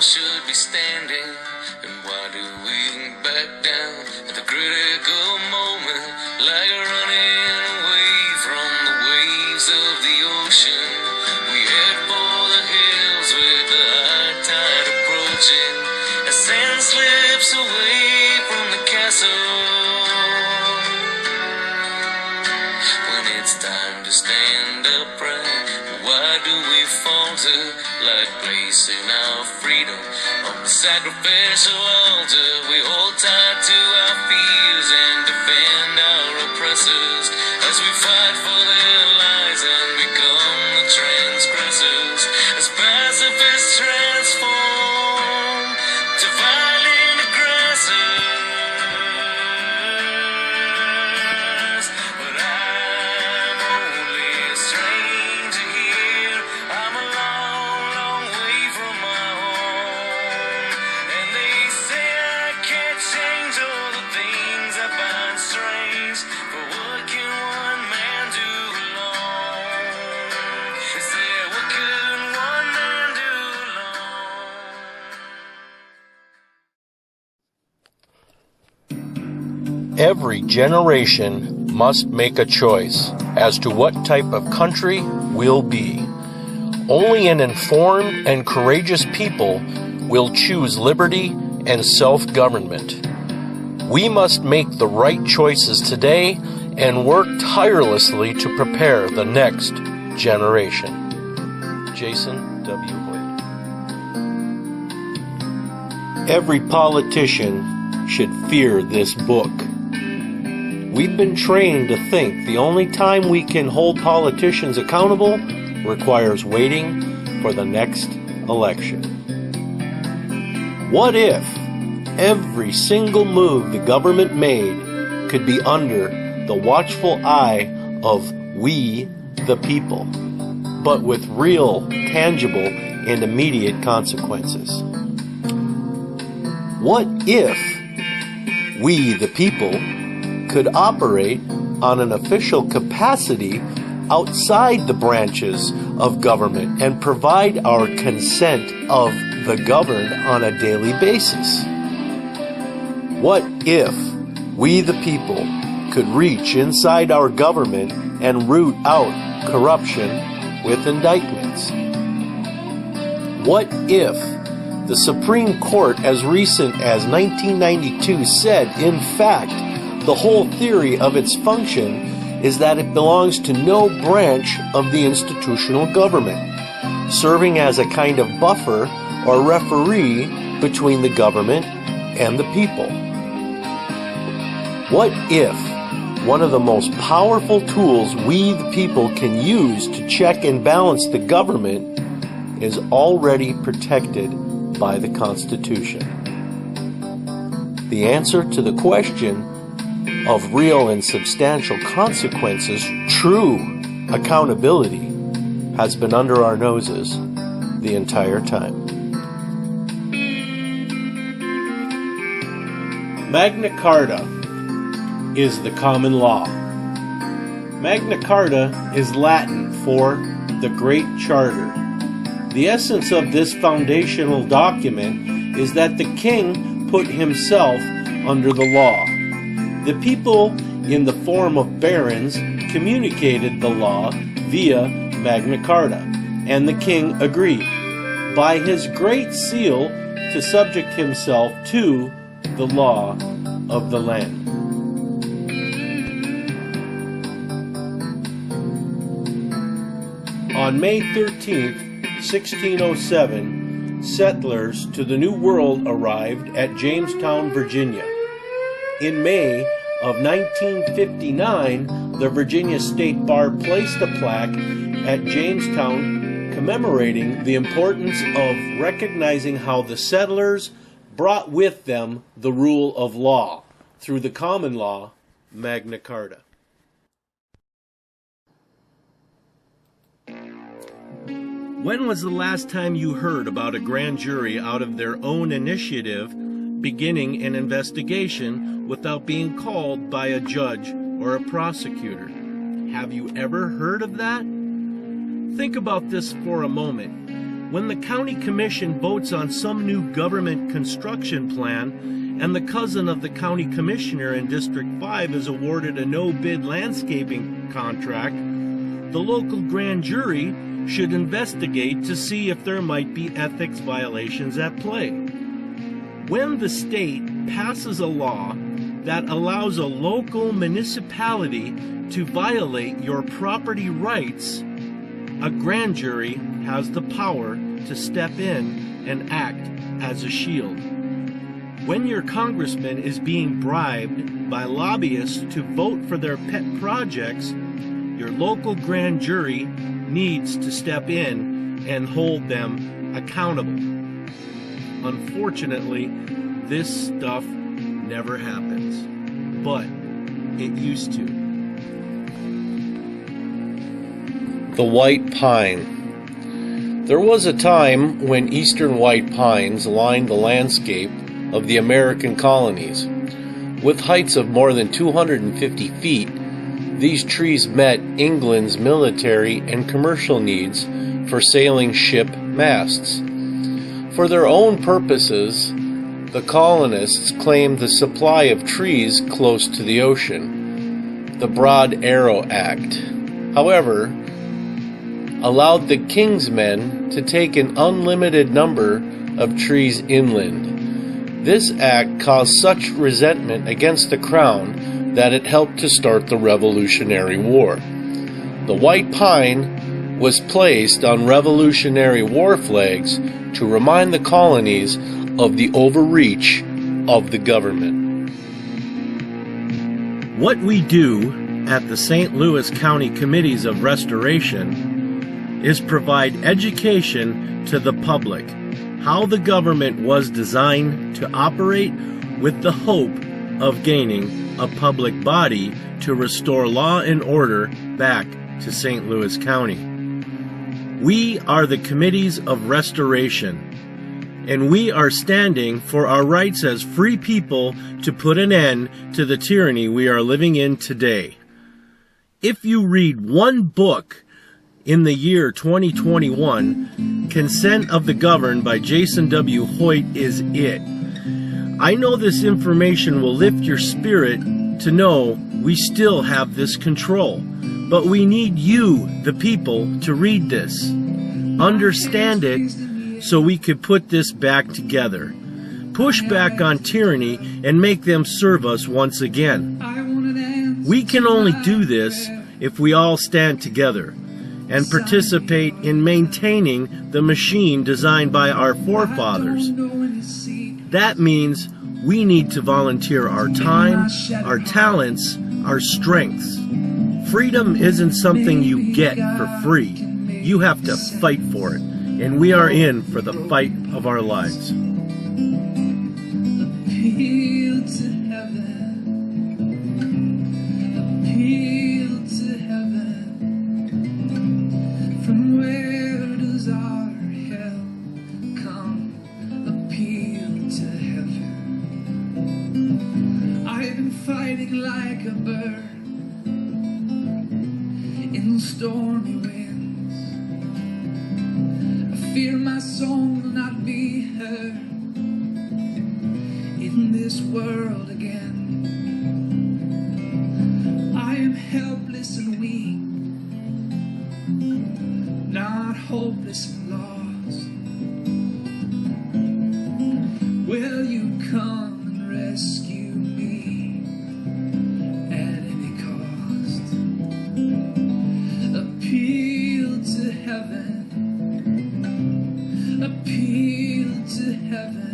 should be standing, and why do we back down at the critical moment, like running away from the waves of the ocean? We head for the hills with the high tide approaching, as sand slips away from the castle. When it's time to stand upright, why do we falter, like placing our freedom on the sacrificial altar? We hold tight to our fears and defend our oppressors as we fight for their lives and become the transgressors, as pacifists transform to violent aggressors. But I'm only a stranger here. I'm a long, long way from my home, and they say I can't change all the things I find strange. But what can one man do alone? Is there, what could one man do alone? Every generation must make a choice as to what type of country we'll be. Only an informed and courageous people will choose liberty and self-government. We must make the right choices today and work tirelessly to prepare the next generation. Jason W. Hoyt. Every politician should fear this book. We've been trained to think the only time we can hold politicians accountable requires waiting for the next election. What if every single move the government made could be under the watchful eye of we, the people, but with real, tangible, and immediate consequences? What if we, the people, could operate on an official capacity outside the branches of government and provide our consent of the governed on a daily basis? What if we, the people, could reach inside our government and root out corruption with indictments? What if the Supreme Court, as recent as 1992, said, in fact, the whole theory of its function is that it belongs to no branch of the institutional government, serving as a kind of buffer or referee between the government and the people? What if one of the most powerful tools we, the people, can use to check and balance the government is already protected by the Constitution? The answer to the question of real and substantial consequences, true accountability, has been under our noses the entire time. Magna Carta is the common law. Magna Carta is Latin for the Great Charter. The essence of this foundational document is that the king put himself under the law. The people, in the form of barons, communicated the law via Magna Carta, and the king agreed, by his great seal, to subject himself to the law of the land. On May 13th, 1607, settlers to the New World arrived at Jamestown, Virginia. In May of 1959, the Virginia State Bar placed a plaque at Jamestown commemorating the importance of recognizing how the settlers brought with them the rule of law through the common law, Magna Carta. When was the last time you heard about a grand jury out of their own initiative beginning an investigation without being called by a judge or a prosecutor? Have you ever heard of that? Think about this for a moment. When the county commission votes on some new government construction plan and the cousin of the county commissioner in District 5 is awarded a no-bid landscaping contract, the local grand jury should investigate to see if there might be ethics violations at play. When the state passes a law that allows a local municipality to violate your property rights, a grand jury has the power to step in and act as a shield. When your congressman is being bribed by lobbyists to vote for their pet projects, your local grand jury needs to step in and hold them accountable. Unfortunately, this stuff never happens, but it used to. The white pine. There was a time when eastern white pines lined the landscape of the American colonies. With heights of more than 250 feet, these trees met England's military and commercial needs for sailing ship masts. For their own purposes, the colonists claimed the supply of trees close to the ocean. The Broad Arrow Act, however, allowed the King's men to take an unlimited number of trees inland. This act caused such resentment against the Crown that it helped to start the Revolutionary War. The white pine was placed on Revolutionary War flags to remind the colonies of the overreach of the government. What we do at the St. Louis County Committees of Restoration is provide education to the public, how the government was designed to operate with the hope of gaining a public body to restore law and order back to St. Louis County. We are the Committees of Restoration, and we are standing for our rights as free people to put an end to the tyranny we are living in today. If you read one book in the year 2021, Consent of the Governed by Jason W. Hoyt is it. I know this information will lift your spirit to know we still have this control, but we need you, the people, to read this, understand it, so we could put this back together. Push back on tyranny and make them serve us once again. We can only do this if we all stand together and participate in maintaining the machine designed by our forefathers. That means we need to volunteer our time, our talents, our strengths. Freedom isn't something you get for free. You have to fight for it, and we are in for the fight of our lives. Appeal to heaven. Appeal to heaven. From where does our help come? Appeal to heaven. I've been fighting like a bird in stormy winds. I fear my song will not be heard in this world again. I am helpless and weak, not hopeless and lost. Will you come and rescue me at any cost? Appeal to heaven. Appeal to heaven.